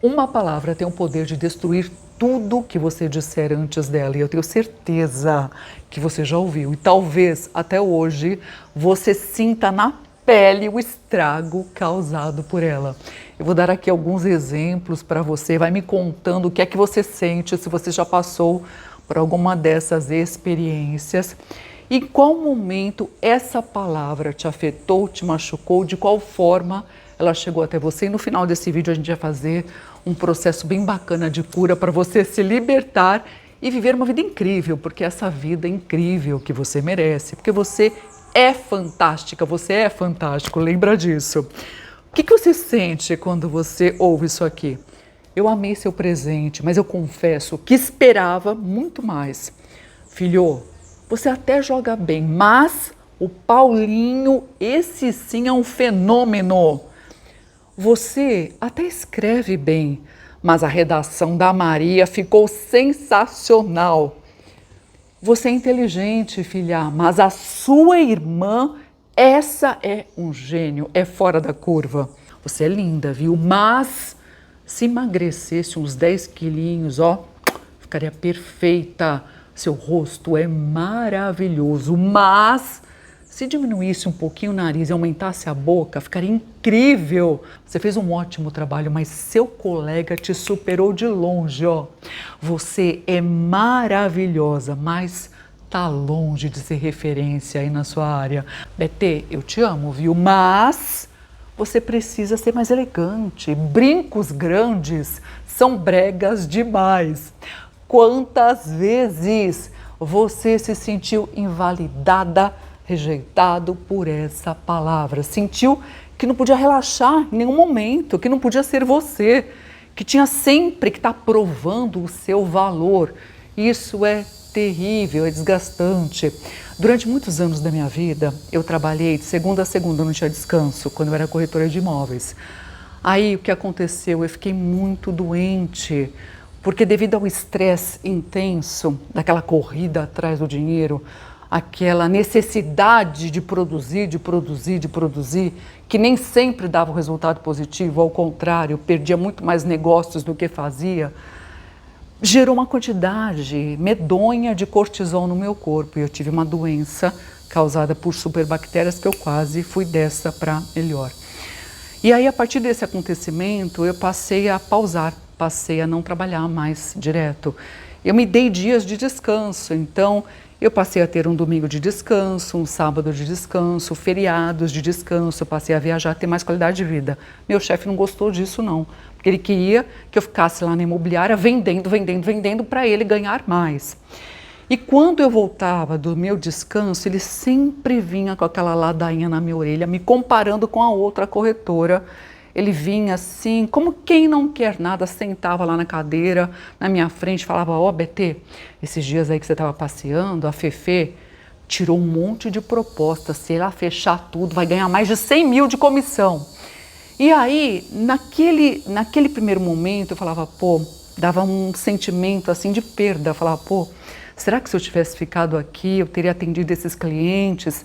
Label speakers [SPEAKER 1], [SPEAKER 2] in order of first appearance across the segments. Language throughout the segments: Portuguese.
[SPEAKER 1] Uma palavra tem o poder de destruir tudo que você disser antes dela. E eu tenho certeza que você já ouviu. E talvez até hoje você sinta na pele o estrago causado por ela. Eu vou dar aqui alguns exemplos para você. Vai me contando o que é que você sente, se você já passou por alguma dessas experiências. E em qual momento essa palavra te afetou, te machucou, de qual forma ela chegou até você. E no final desse vídeo a gente vai fazer um processo bem bacana de cura para você se libertar e viver uma vida incrível, porque essa vida é incrível que você merece, porque você é fantástica, você é fantástico, lembra disso. O que você sente quando você ouve isso aqui? Eu amei seu presente, mas eu confesso que esperava muito mais. Filho, você até joga bem, mas o Paulinho, esse sim é um fenômeno. Você até escreve bem, mas a redação da Maria ficou sensacional. Você é inteligente, filha, mas a sua irmã, essa é um gênio, é fora da curva. Você é linda, viu? Mas se emagrecesse uns 10 quilinhos, ó, ficaria perfeita. Seu rosto é maravilhoso, mas se diminuísse um pouquinho o nariz e aumentasse a boca, ficaria incrível. Você fez um ótimo trabalho, mas seu colega te superou de longe, ó. Você é maravilhosa, mas tá longe de ser referência aí na sua área. Betê, eu te amo, viu? Mas você precisa ser mais elegante. Brincos grandes são bregas demais. Quantas vezes você se sentiu invalidada, rejeitado por essa palavra? Sentiu que não podia relaxar em nenhum momento, que não podia ser você, que tinha sempre que estar provando o seu valor. Isso é terrível, é desgastante. Durante muitos anos da minha vida, eu trabalhei de segunda a segunda, não tinha descanso, quando eu era corretora de imóveis. Aí o que aconteceu? Eu fiquei muito doente, porque devido ao estresse intenso, daquela corrida atrás do dinheiro, aquela necessidade de produzir, que nem sempre dava o resultado positivo, ao contrário, perdia muito mais negócios do que fazia, gerou uma quantidade medonha de cortisol no meu corpo. E eu tive uma doença causada por superbactérias que eu quase fui dessa para melhor. E aí, a partir desse acontecimento, eu passei a pausar, passei a não trabalhar mais direto. Eu me dei dias de descanso, então eu passei a ter um domingo de descanso, um sábado de descanso, feriados de descanso, passei a viajar, ter mais qualidade de vida. Meu chefe não gostou disso não, porque ele queria que eu ficasse lá na imobiliária vendendo para ele ganhar mais. E quando eu voltava do meu descanso, ele sempre vinha com aquela ladainha na minha orelha, me comparando com a outra corretora. Ele vinha assim, como quem não quer nada, sentava lá na cadeira, na minha frente, falava: ó, Betê, esses dias aí que você estava passeando, a Fefê tirou um monte de propostas, se ela fechar tudo, vai ganhar mais de 100 mil de comissão. E aí, naquele primeiro momento, eu falava, pô, dava um sentimento assim de perda, eu falava, pô, será que se eu tivesse ficado aqui, eu teria atendido esses clientes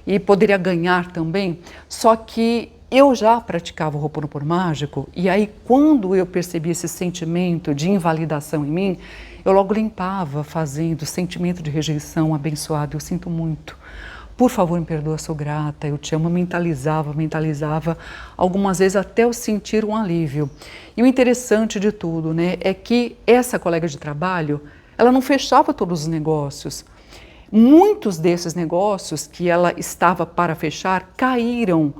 [SPEAKER 1] e poderia ganhar também? Só que eu já praticava o Ho'oponopono mágico e aí quando eu percebi esse sentimento de invalidação em mim, eu logo limpava fazendo sentimento de rejeição abençoado, eu sinto muito. Por favor, me perdoa, sou grata, eu te amo, mentalizava, algumas vezes até eu sentir um alívio. E o interessante de tudo, né, é que essa colega de trabalho, ela não fechava todos os negócios. Muitos desses negócios que ela estava para fechar caíram.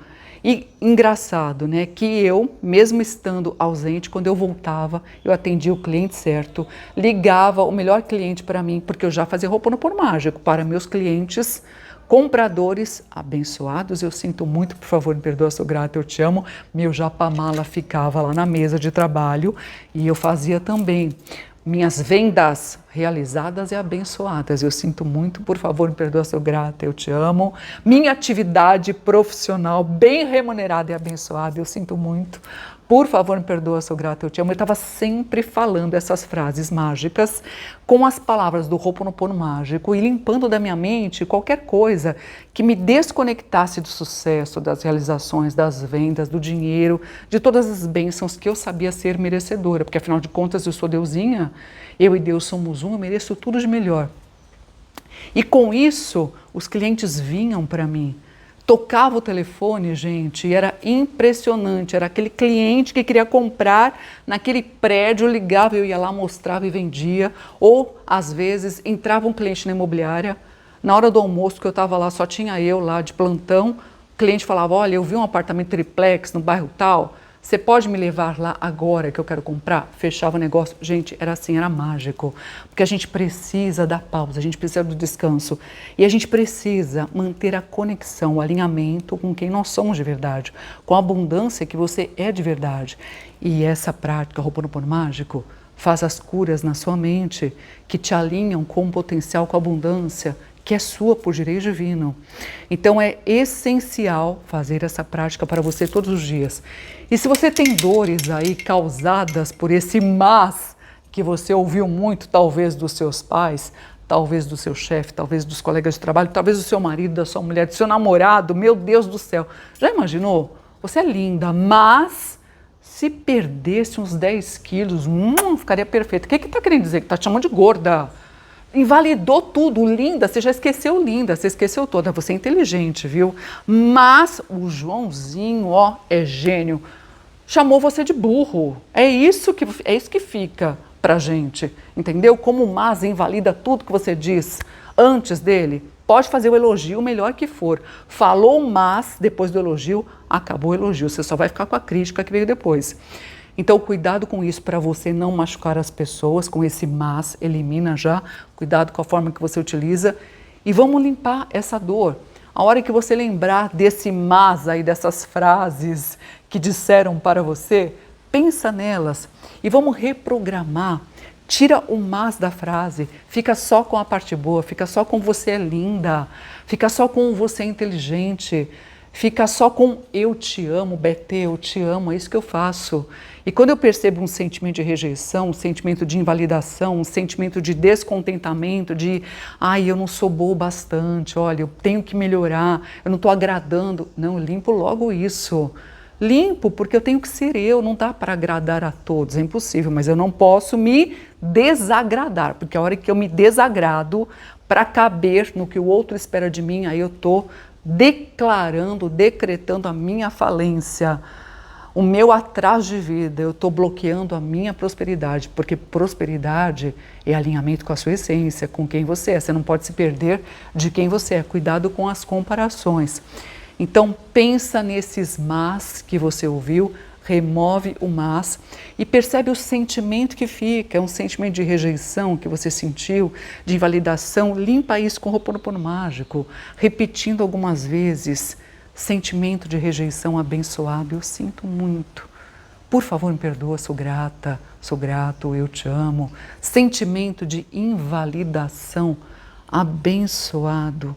[SPEAKER 1] E engraçado, né, que eu, mesmo estando ausente, quando eu voltava, eu atendia o cliente certo, ligava o melhor cliente para mim, porque eu já fazia Ho'oponopono mágico para meus clientes compradores abençoados. Eu sinto muito, por favor, me perdoa, sou grata, eu te amo. Meu japamala ficava lá na mesa de trabalho e eu fazia também minhas vendas realizadas e abençoadas. Eu sinto muito, por favor, me perdoa, sou grata, eu te amo. Minha atividade profissional bem remunerada e abençoada, eu sinto muito. Por favor, me perdoa, sou grata, eu te amo. Eu estava sempre falando essas frases mágicas com as palavras do Ho'oponopono mágico e limpando da minha mente qualquer coisa que me desconectasse do sucesso, das realizações, das vendas, do dinheiro, de todas as bênçãos que eu sabia ser merecedora. Porque, afinal de contas, eu sou deusinha, eu e Deus somos um, eu mereço tudo de melhor. E com isso, os clientes vinham para mim. Tocava o telefone, gente, e era impressionante. Era aquele cliente que queria comprar naquele prédio, ligava, eu ia lá, mostrava e vendia. Ou, às vezes, entrava um cliente na imobiliária, na hora do almoço que eu estava lá, só tinha eu lá de plantão, o cliente falava, olha, eu vi um apartamento triplex no bairro tal, você pode me levar lá agora que eu quero comprar? Fechava o negócio. Gente, era assim, era mágico. Porque a gente precisa da pausa, a gente precisa do descanso. E a gente precisa manter a conexão, o alinhamento com quem nós somos de verdade, com a abundância que você é de verdade. E essa prática, Ho'oponopono mágico, faz as curas na sua mente que te alinham com o potencial, com a abundância que é sua por direito divino. Então é essencial fazer essa prática para você todos os dias. E se você tem dores aí causadas por esse mas que você ouviu muito, talvez dos seus pais, talvez do seu chefe, talvez dos colegas de trabalho, talvez do seu marido, da sua mulher, do seu namorado, meu Deus do céu. Já imaginou? Você é linda, mas se perdesse uns 10 quilos, ficaria perfeita. O que está querendo dizer? Que está te chamando de gorda. Invalidou tudo, linda, você já esqueceu linda, você esqueceu toda, você é inteligente, viu? Mas o Joãozinho, ó, é gênio, chamou você de burro, é isso que fica pra gente, entendeu? Como o mas invalida tudo que você diz antes dele, pode fazer o elogio o melhor que for, falou o mas, depois do elogio, acabou o elogio, você só vai ficar com a crítica que veio depois. Então, cuidado com isso para você não machucar as pessoas, com esse mas, elimina já, cuidado com a forma que você utiliza e vamos limpar essa dor. A hora que você lembrar desse mas aí, dessas frases que disseram para você, pensa nelas e vamos reprogramar. Tira o mas da frase, fica só com a parte boa, fica só com você é linda, fica só com você é inteligente, fica só com eu te amo, Betê, eu te amo, é isso que eu faço. E quando eu percebo um sentimento de rejeição, um sentimento de invalidação, um sentimento de descontentamento, de ai, eu não sou boa o bastante, olha, eu tenho que melhorar, eu não estou agradando. Não, eu limpo logo isso. Limpo porque eu tenho que ser eu, não dá para agradar a todos, é impossível, mas eu não posso me desagradar, porque a hora que eu me desagrado para caber no que o outro espera de mim, aí eu estou declarando, decretando a minha falência, o meu atraso de vida, eu estou bloqueando a minha prosperidade, porque prosperidade é alinhamento com a sua essência, com quem você é. Você não pode se perder de quem você é. Cuidado com as comparações. Então, pensa nesses mas que você ouviu, remove o mas e percebe o sentimento que fica, é um sentimento de rejeição que você sentiu, de invalidação, limpa isso com o Ho'oponopono mágico, repetindo algumas vezes. Sentimento de rejeição abençoado, eu sinto muito. Por favor, me perdoa, sou grata, sou grato, eu te amo. Sentimento de invalidação abençoado.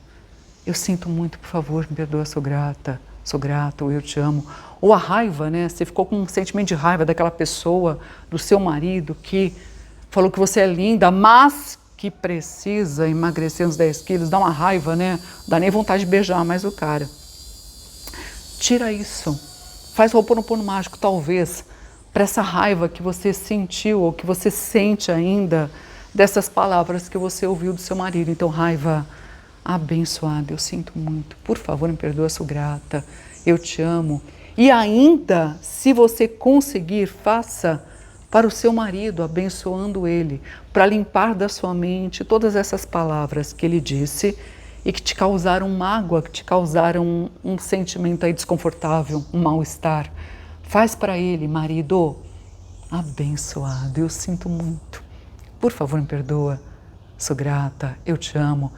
[SPEAKER 1] Eu sinto muito, por favor, me perdoa, sou grata, sou grato, eu te amo. Ou a raiva, né? Você ficou com um sentimento de raiva daquela pessoa, do seu marido, que falou que você é linda, mas que precisa emagrecer uns 10 quilos. Dá uma raiva, né? Dá nem vontade de beijar mais o cara. Tira isso, faz o Ho'oponopono mágico talvez para essa raiva que você sentiu ou que você sente ainda dessas palavras que você ouviu do seu marido. Então, raiva abençoada, eu sinto muito, por favor me perdoa, sou grata, eu te amo. E ainda, se você conseguir, faça para o seu marido, abençoando ele, para limpar da sua mente todas essas palavras que ele disse e que te causaram mágoa, que te causaram um sentimento aí desconfortável, um mal-estar. Faz para ele, marido, abençoado, eu sinto muito. Por favor, me perdoa, sou grata, eu te amo.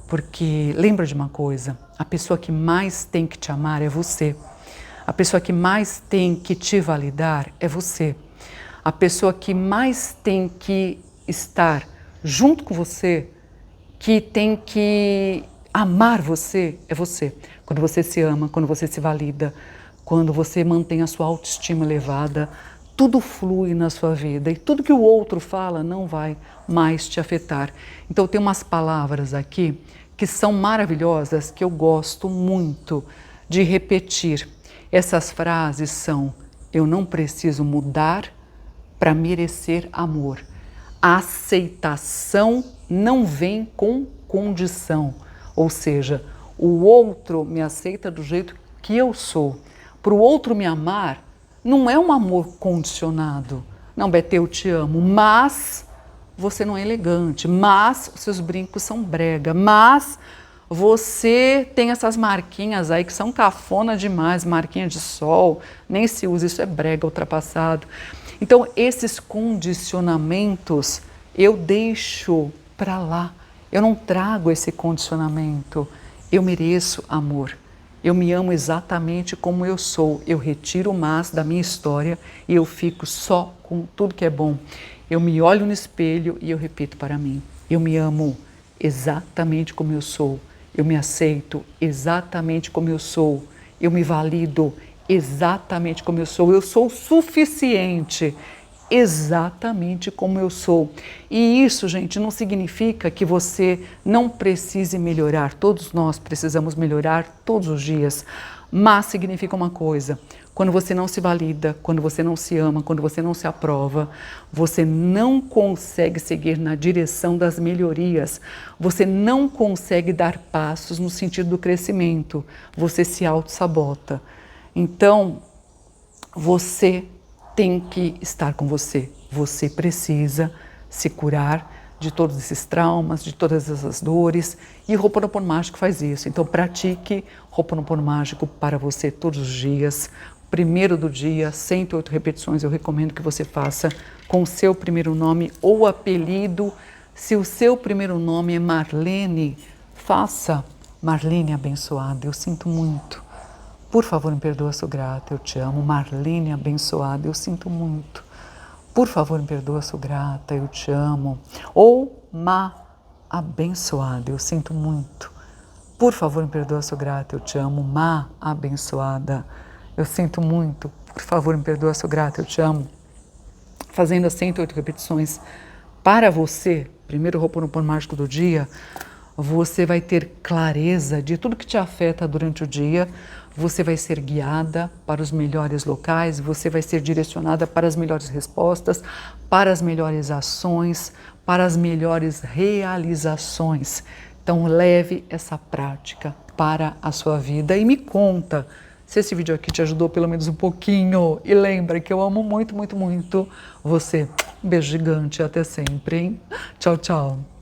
[SPEAKER 1] Porque lembra de uma coisa, a pessoa que mais tem que te amar é você. A pessoa que mais tem que te validar é você. A pessoa que mais tem que estar junto com você, que tem que amar você, é você. Quando você se ama, quando você se valida, quando você mantém a sua autoestima elevada, tudo flui na sua vida e tudo que o outro fala não vai mais te afetar. Então tem umas palavras aqui que são maravilhosas, que eu gosto muito de repetir. Essas frases são: eu não preciso mudar para merecer amor. A aceitação não vem com condição, ou seja, o outro me aceita do jeito que eu sou. Para o outro me amar, não é um amor condicionado. Não, Betê, eu te amo, mas você não é elegante, mas os seus brincos são brega, mas você tem essas marquinhas aí que são cafona demais, marquinha de sol, nem se usa, isso é brega, ultrapassado. Então, esses condicionamentos eu deixo para lá, eu não trago esse condicionamento, eu mereço amor. Eu me amo exatamente como eu sou. Eu retiro o mas da minha história e eu fico só com tudo que é bom. Eu me olho no espelho e eu repito para mim: eu me amo exatamente como eu sou. Eu me aceito exatamente como eu sou. Eu me valido exatamente como eu sou. Eu sou suficiente exatamente como eu sou. E isso, gente, não significa que você não precise melhorar. Todos nós precisamos melhorar todos os dias. Mas significa uma coisa: quando você não se valida, quando você não se ama, quando você não se aprova, você não consegue seguir na direção das melhorias. Você não consegue dar passos no sentido do crescimento. Você se auto-sabota. Então, você tem que estar com você. Você precisa se curar de todos esses traumas, de todas essas dores. E o Ho'oponopono Mágico faz isso. Então pratique Ho'oponopono Mágico para você todos os dias. Primeiro do dia, 108 repetições, eu recomendo que você faça com o seu primeiro nome ou apelido. Se o seu primeiro nome é Marlene, faça Marlene abençoada, eu sinto muito. Por favor, me perdoa, sou grata, eu te amo. Marlene abençoada, eu sinto muito. Por favor, me perdoa, sou grata, eu te amo. Ou abençoada, eu sinto muito. Por favor, me perdoa, sou grata, eu te amo. Abençoada, eu sinto muito. Por favor, me perdoa, sou grata, eu te amo. Fazendo as 108 repetições para você, primeiro Ho'oponopono Mágico do dia, você vai ter clareza de tudo que te afeta durante o dia, você vai ser guiada para os melhores locais, você vai ser direcionada para as melhores respostas, para as melhores ações, para as melhores realizações. Então leve essa prática para a sua vida e me conta se esse vídeo aqui te ajudou pelo menos um pouquinho. E lembra que eu amo muito, muito, muito você. Um beijo gigante e até sempre, hein? Tchau, tchau.